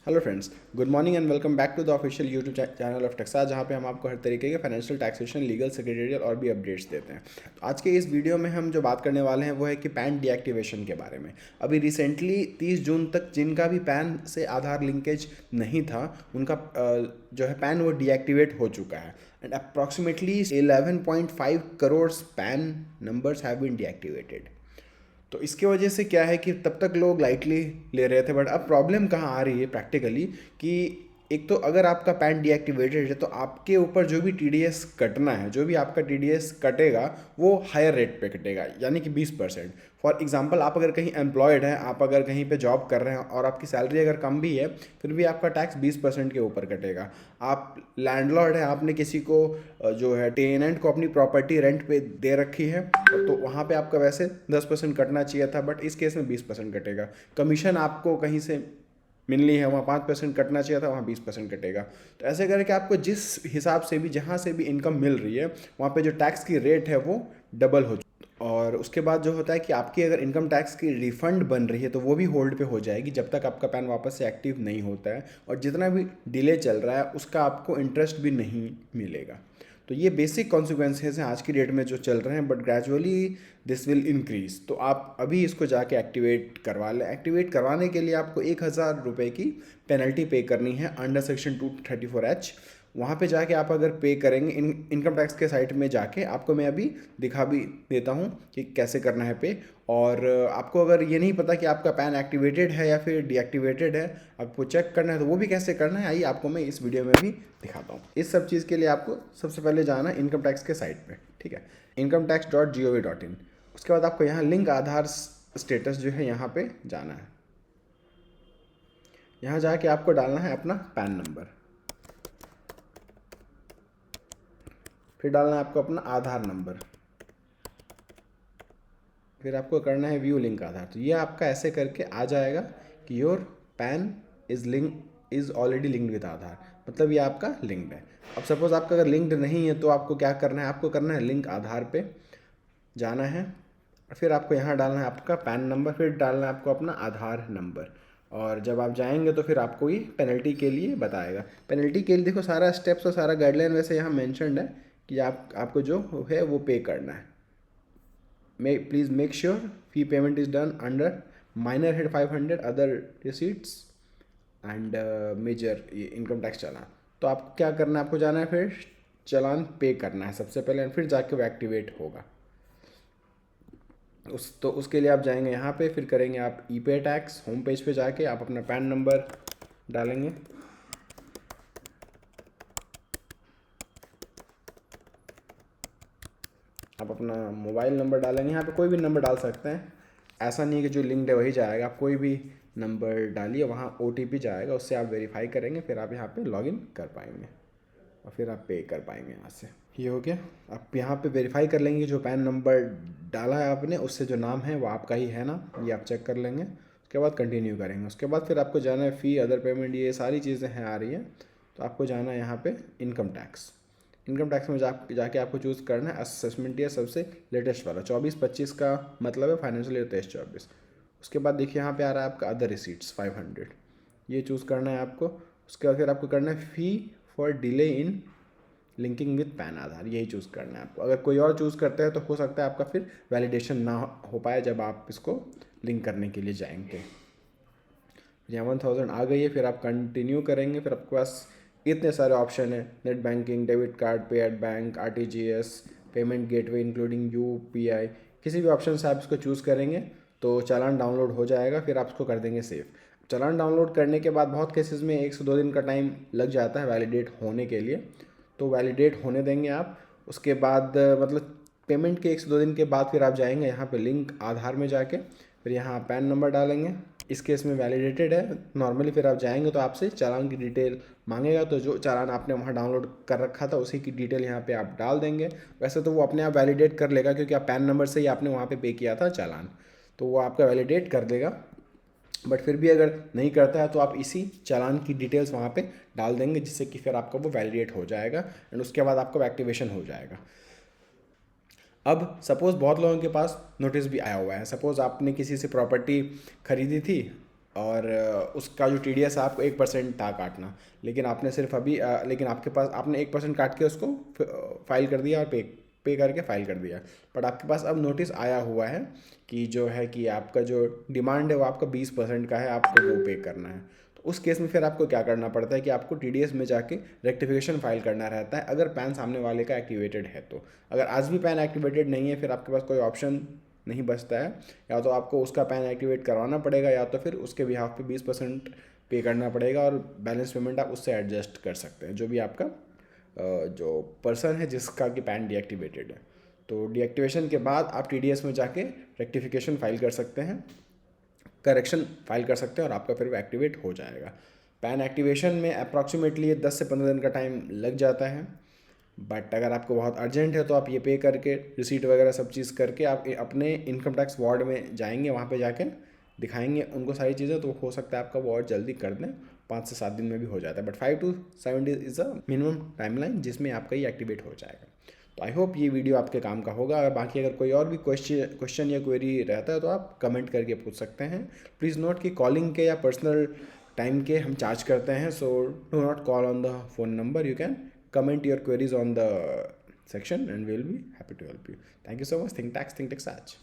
Hello friends, good morning and welcome back to the official YouTube channel of Taxa, जहाँ पे हम आपको हर तरीके के फाइनेंशियल, टैक्सेशन, लीगल, सेक्रेटरियल और भी अपडेट्स देते हैं। तो आज के इस वीडियो में हम जो बात करने वाले हैं वो है कि पैन डीएक्टिवेशन के बारे में। अभी रिसेंटली 30 जून तक जिनका भी पैन से आधार लिंकेज नहीं था उनका जो है पैन वो डीएक्टिवेट हो चुका है and approximately 11.5 crore PAN numbers have been deactivated. तो इसके वजह से क्या है कि तब तक लोग लाइटली ले रहे थे, बट अब प्रॉब्लम कहाँ आ रही है प्रैक्टिकली कि एक तो अगर आपका पैन डीएक्टिवेटेड है तो आपके ऊपर जो भी टीडीएस कटना है, जो भी आपका टीडीएस कटेगा वो हायर रेट पे कटेगा, यानी कि 20%। फॉर एग्जांपल, आप अगर कहीं एम्प्लॉयड हैं, आप अगर कहीं पे जॉब कर रहे हैं और आपकी सैलरी अगर कम भी है फिर भी आपका टैक्स 20% के ऊपर कटेगा। आप लैंडलॉर्ड हैं, आपने किसी को जो है टेनेंट को अपनी प्रॉपर्टी रेंट पे दे रखी है तो वहाँ पे आपका वैसे 10% कटना चाहिए था, बट इस केस में 20% कटेगा। कमीशन आपको कहीं से मिलनी है, वहाँ 5% कटना चाहिए था, वहाँ 20% कटेगा। तो ऐसे करके आपको जिस हिसाब से भी, जहाँ से भी इनकम मिल रही है, वहाँ पे जो टैक्स की रेट है वो डबल हो। और उसके बाद जो होता है कि आपकी अगर इनकम टैक्स की रिफंड बन रही है तो वो भी होल्ड पे हो जाएगी जब तक आपका पैन वापस से एक्टिव नहीं होता है, और जितना भी डिले चल रहा है उसका आपको इंटरेस्ट भी नहीं मिलेगा। तो ये बेसिक कॉन्सिक्वेंसेज हैं आज की डेट में जो चल रहे हैं, but gradually this will increase. तो आप अभी इसको जाके एक्टिवेट करवा लें। एक्टिवेट करवाने के लिए आपको 1,000 रुपये की पेनल्टी पे करनी है अंडर सेक्शन 234H। वहाँ पे जाके आप अगर पे करेंगे, इनकम टैक्स के साइट में जाके, आपको मैं अभी दिखा भी देता हूँ कि कैसे करना है पे। और आपको अगर ये नहीं पता कि आपका पैन एक्टिवेटेड है या फिर डीएक्टिवेटेड है, आपको चेक करना है तो वो भी कैसे करना है, आइए आपको मैं इस वीडियो में भी दिखाता हूँ। इस सब चीज़ के लिए आपको सबसे पहले जाना है इनकम टैक्स के साइट पे, ठीक है, incometax.gov.in। उसके बाद आपको यहाँ लिंक आधार स्टेटस जो है यहाँ पे जाना है। यहाँ जाके आपको डालना है अपना पैन नंबर, फिर डालना है आपको अपना आधार नंबर, फिर आपको करना है व्यू लिंक आधार। तो ये आपका ऐसे करके आ जाएगा कि your PAN is already linked with Aadhaar, मतलब ये आपका लिंक्ड है। अब सपोज़ आपका अगर लिंक्ड नहीं है तो आपको क्या करना है, आपको करना है लिंक आधार पे जाना है, फिर आपको यहाँ डालना है आपका पैन नंबर, फिर डालना है आपको अपना आधार नंबर। और जब आप जाएंगे तो फिर आपको ये पेनल्टी के लिए बताएगा। पेनल्टी के लिए देखो सारा स्टेप्स और सारा गाइडलाइन वैसे यहाँ मेंशन्ड है कि आपको जो है वो पे करना है। Please make sure fee payment is done under minor head 500 other receipts and major income tax challan. तो आपको क्या करना है, आपको जाना है फिर चालान पे करना है सबसे पहले, फिर जाके वो एक्टिवेट होगा। तो उसके लिए आप जाएंगे यहाँ पे, फिर करेंगे आप ई पे टैक्स। होम पेज पे जाके आप अपना पैन नंबर डालेंगे, आप अपना मोबाइल नंबर डालेंगे। यहाँ पे कोई भी नंबर डाल सकते हैं, ऐसा नहीं है कि जो लिंक्ड है वही जाएगा। आप कोई भी नंबर डालिए, वहाँ OTP जाएगा, उससे आप वेरीफाई करेंगे, फिर आप यहाँ पे लॉगिन कर पाएंगे और फिर आप पे कर पाएंगे यहाँ से। ये हो गया। आप यहाँ पे वेरीफाई कर लेंगे जो पैन नंबर डाला है आपने, उससे जो नाम है वो आपका ही है ना, ये आप चेक कर लेंगे। उसके बाद कंटिन्यू करेंगे। उसके बाद फिर आपको जाना है फ़ी, अदर पेमेंट, ये सारी चीज़ें हैं आ रही हैं। तो आपको जाना है यहाँ पे इनकम टैक्स। इनकम टैक्स में जाके आपको चूज़ करना है असेसमेंट ईयर, सबसे लेटेस्ट वाला 24-25 का मतलब है फाइनेंशियल ईयर 23-24। उसके बाद देखिए यहाँ पे आ रहा है आपका अदर रिसीट्स 500, ये चूज़ करना है आपको। उसके बाद फिर आपको करना है fee for delay in linking with PAN Aadhaar, यही चूज़ करना है आपको। अगर कोई और चूज़ करते हैं तो हो सकता है आपका फिर वैलिडेशन ना हो पाए जब आप इसको लिंक करने के लिए जाएंगे। यहाँ 1000 आ गई है, फिर आप कंटिन्यू करेंगे। फिर आपके पास इतने सारे ऑप्शन है, नेट बैंकिंग, डेबिट कार्ड, पे at bank, RTGS, payment gateway including UPI, किसी भी ऑप्शन से आप इसको चूज़ करेंगे तो चालान डाउनलोड हो जाएगा। फिर आप इसको कर देंगे सेव। चालान डाउनलोड करने के बाद बहुत केसेस में 1 से 2 दिन का टाइम लग जाता है वैलिडेट होने के लिए, तो वैलिडेट होने देंगे आप। उसके बाद मतलब पेमेंट के 1 से 2 दिन के बाद फिर आप जाएंगे यहाँ पे लिंक आधार में जाके, फिर यहाँ पैन नंबर डालेंगे। इस केस में वैलिडेटेड है नॉर्मली। फिर आप जाएंगे तो आपसे चालान की डिटेल मांगेगा, तो जो चालान आपने वहाँ डाउनलोड कर रखा था उसी की डिटेल यहाँ पे आप डाल देंगे। वैसे तो वो अपने आप वैलिडेट कर लेगा क्योंकि आप पैन नंबर से ही आपने वहाँ पे किया था चालान, तो वो आपका वैलिडेट कर देगा। बट फिर भी अगर नहीं करता है तो आप इसी चालान की डिटेल्स वहाँ पे डाल देंगे, जिससे कि फिर आपका वो वैलिडेट हो जाएगा एंड उसके बाद आपका एक्टिवेशन हो जाएगा। अब सपोज़ बहुत लोगों के पास नोटिस भी आया हुआ है। सपोज़ आपने किसी से प्रॉपर्टी खरीदी थी और उसका जो TDS है आपको 1% था काटना, लेकिन आपने सिर्फ अभी लेकिन आपके पास आपने 1% काट के उसको फाइल कर दिया और पे करके फाइल कर दिया। बट आपके पास अब नोटिस आया हुआ है कि जो है कि आपका जो डिमांड है वो आपका 20% का है, आपको वो पे करना है। तो उस केस में फिर आपको क्या करना पड़ता है कि आपको TDS में जाके रेक्टिफिकेशन फाइल करना रहता है, अगर पैन सामने वाले का एक्टिवेटेड है तो। अगर आज भी पैन एक्टिवेटेड नहीं है, फिर आपके पास कोई ऑप्शन नहीं बचता है, या तो आपको उसका पैन एक्टिवेट करवाना पड़ेगा या तो फिर उसके बिहाफ पे 20% पे करना पड़ेगा, और बैलेंस पेमेंट आप उससे एडजस्ट कर सकते हैं, जो भी आपका जो पर्सन है जिसका कि पैन डीएक्टिवेटेड है। तो डीएक्टिवेशन के बाद आप TDS में जाके रेक्टिफिकेशन फाइल कर सकते हैं, करेक्शन फाइल कर सकते हैं, और आपका फिर वो एक्टिवेट हो जाएगा। पैन एक्टिवेशन में अप्रॉक्सीमेटली ये 10 से 15 दिन का टाइम लग जाता है। बट अगर आपको बहुत अर्जेंट है तो आप ये पे करके रिसीट वगैरह सब चीज़ करके आप अपने इनकम टैक्स वार्ड में जाएंगे, वहाँ पे जाके दिखाएंगे उनको सारी चीज़ें, तो हो सकता है आपका वो और जल्दी कर दें, 5 से 7 दिन में भी हो जाता है। But 5 to 7 days is a minimum timeline जिसमें आपका ये एक्टिवेट हो जाएगा। तो आई होप ये वीडियो आपके काम का होगा। अगर बाकी अगर कोई और भी क्वेश्चन या क्वेरी रहता है तो आप कमेंट करके पूछ सकते हैं। प्लीज़ नोट कि कॉलिंग के या पर्सनल टाइम के हम चार्ज करते हैं, so do not call on the phone number. You can comment your queries on the section and we'll be happy to help you. Thank you so much. Think tax, think Texage.